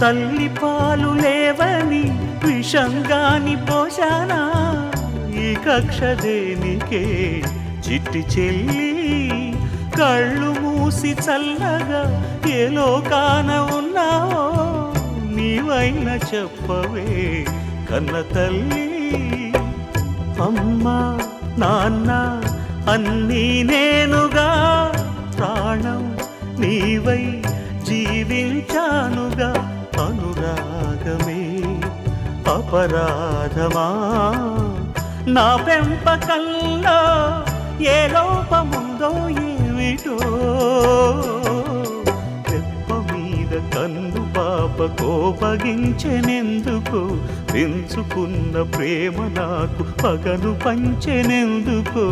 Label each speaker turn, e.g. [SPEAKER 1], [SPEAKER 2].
[SPEAKER 1] తల్లి పాలు లేవని విషంగాని పోషానా ఈ కక్ష దేనికే చిట్టి చెల్లి కళ్ళు మూసి చల్లగా ఏ లోకాన ఉన్నావో నీవైన చెప్పవే కన్న తల్లి అమ్మా నాన్న అన్నీ నేనుగా ప్రాణం నీవై జీవించానుగా అనురాగమే అపరాధమా నా పెంపకంలో ఏ లోపముందో ఏమిటో తెప్ప మీద కన్ను పాప కోపగించెనెందుకు పెంచుకున్న ప్రేమ నాకు పగను పంచెనెందుకు